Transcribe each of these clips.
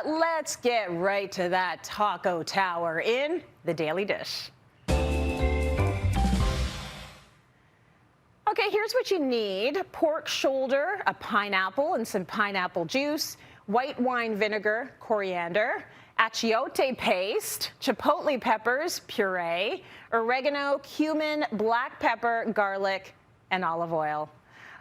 let's get right to that taco tower in the Daily Dish. Okay, here's what you need. Pork shoulder, a pineapple and some pineapple juice, white wine vinegar, coriander, achiote paste, chipotle peppers, puree, oregano, cumin, black pepper, garlic, and olive oil.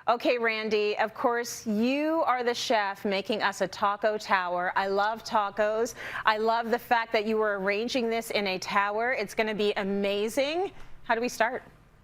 Okay, Randy, of course, you are the chef making us a taco tower. I love tacos. I love the fact that you were arranging this in a tower. It's going to be amazing. How do we start?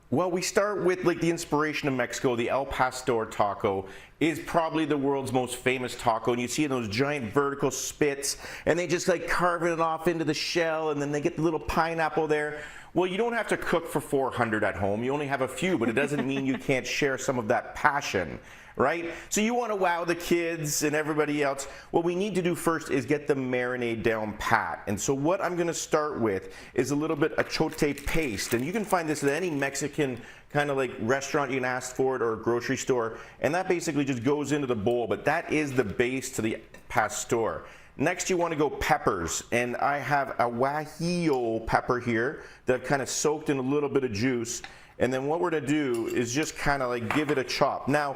Well, we start with like the inspiration of Mexico. The El Pastor taco is probably the world's most famous taco, and you see those giant vertical spits, and they just like carve it off into the shell, and then they get the little pineapple there. Well, you don't have to cook for 400 at home. You only have a few, but it doesn't mean you can't share some of that passion, right? So you want to wow the kids and everybody else. What we need to do first is get the marinade down pat. And so what I'm going to start with is a little bit of achiote paste. And you can find this at any Mexican kind of like restaurant. You can ask for it, or a grocery store. And that basically just goes into the bowl. But that is the base to the pastor. Next, you want to go peppers, and I have a guajillo pepper here that I've kind of soaked in a little bit of juice. And then what we're going to do is just kind of like give it a chop. Now,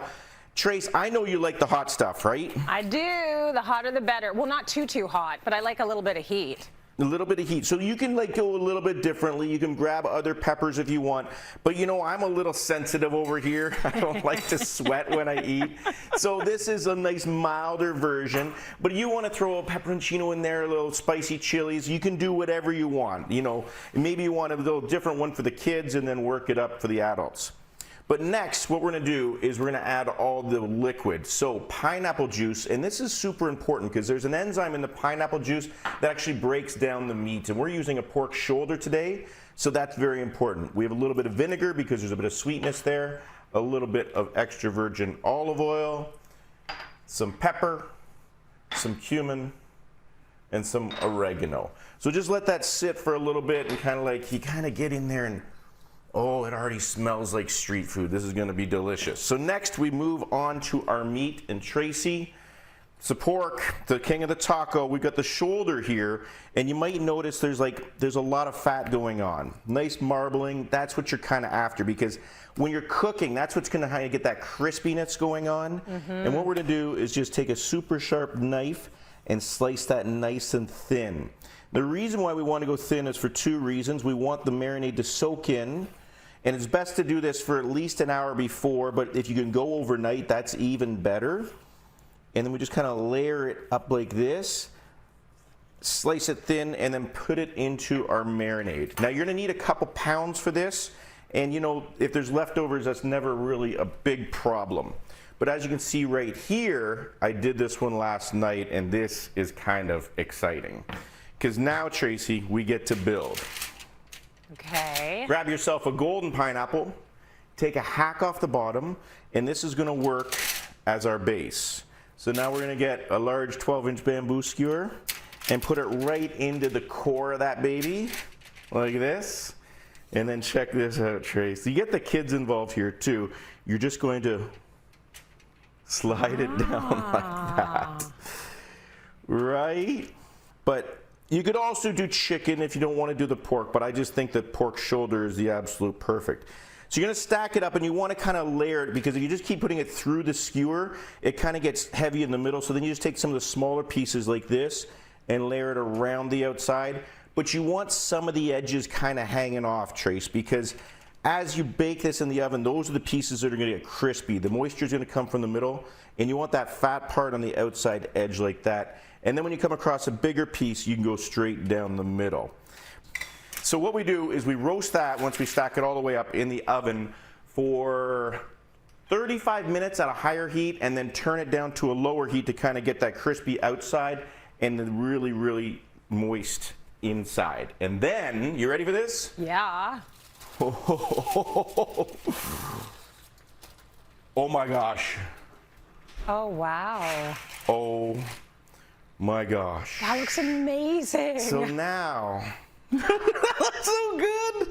Trace, I know you like the hot stuff, right? I do. The hotter the better. Well, not too hot, but I like a little bit of heat. A little bit of heat. So you can like go a little bit differently. You can grab other peppers if you want. But you know, I'm a little sensitive over here. I don't like to sweat when I eat. So this is a nice milder version. But you want to throw a pepperoncino in there, a little spicy chilies. You can do whatever you want. You know, maybe you want a little different one for the kids and then work it up for the adults. But next, what we're going to do is we're going to add all the liquid. So pineapple juice, and this is super important because there's an enzyme in the pineapple juice that actually breaks down the meat. And we're using a pork shoulder today, so that's very important. We have a little bit of vinegar because there's a bit of sweetness there, a little bit of extra virgin olive oil, some pepper, some cumin, and some oregano. So just let that sit for a little bit and kind of like, you kind of get in there and oh, it already smells like street food. This is going to be delicious. So next we move on to our meat. And Tracy, it's the pork, the king of the taco. We've got the shoulder here, and you might notice there's a lot of fat going on. Nice marbling. That's what you're kind of after, because when you're cooking, that's what's going to how you get that crispiness going on. And what we're going to do is just take a super sharp knife and slice that nice and thin. The reason why we want to go thin is for two reasons. We want the marinade to soak in, and it's best to do this for at least an hour before, but if you can go overnight, that's even better. And then we just kind of layer it up like this, slice it thin, and then put it into our marinade. Now you're going to need a couple pounds for this, and you know, if there's leftovers, that's never really a big problem. But as you can see right here, I did this one last night, and this is kind of exciting. Because now, Tracy, we get to build. Okay. Grab yourself a golden pineapple, take a hack off the bottom, and this is going to work as our base. So now we're going to get a large 12-inch bamboo skewer and put it right into the core of that baby, like this. And then check this out, Trace. You get the kids involved here too. You're just going to slide it down like that. Right? But you could also do chicken if you don't want to do the pork, but I just think that pork shoulder is the absolute perfect. So you're going to stack it up, and you want to kind of layer it, because if you just keep putting it through the skewer, it kind of gets heavy in the middle. So then you just take some of the smaller pieces like this and layer it around the outside. But you want some of the edges kind of hanging off, Trace, because as you bake this in the oven, those are the pieces that are going to get crispy. The moisture is going to come from the middle, and you want that fat part on the outside edge like that. And then when you come across a bigger piece, you can go straight down the middle. So what we do is we roast that once we stack it all the way up in the oven for 35 minutes at a higher heat, and then turn it down to a lower heat to kind of get that crispy outside and then really, really moist inside. And then, you ready for this? Yeah. Oh my gosh. Oh, wow. Oh my gosh. That looks amazing. So now, that's so good.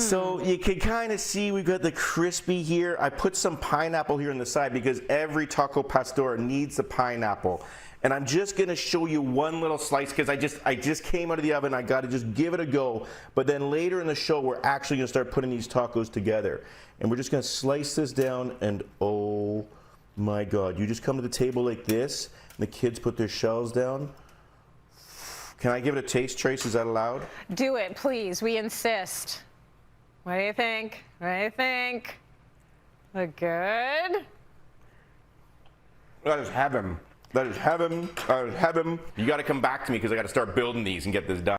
So you can kind of see we've got the crispy here. I put some pineapple here on the side because every taco pastor needs the pineapple. And I'm just gonna show you one little slice because I just came out of the oven. I gotta just give it a go. But then later in the show, we're actually gonna start putting these tacos together. And we're just gonna slice this down, and oh my God, you just come to the table like this, and the kids put their shells down. Can I give it a taste, Trace? Is that allowed? Do it, please. We insist. What do you think? What do you think? Look good? That is heaven. That is heaven. That is heaven. You got to come back to me because I got to start building these and get this done.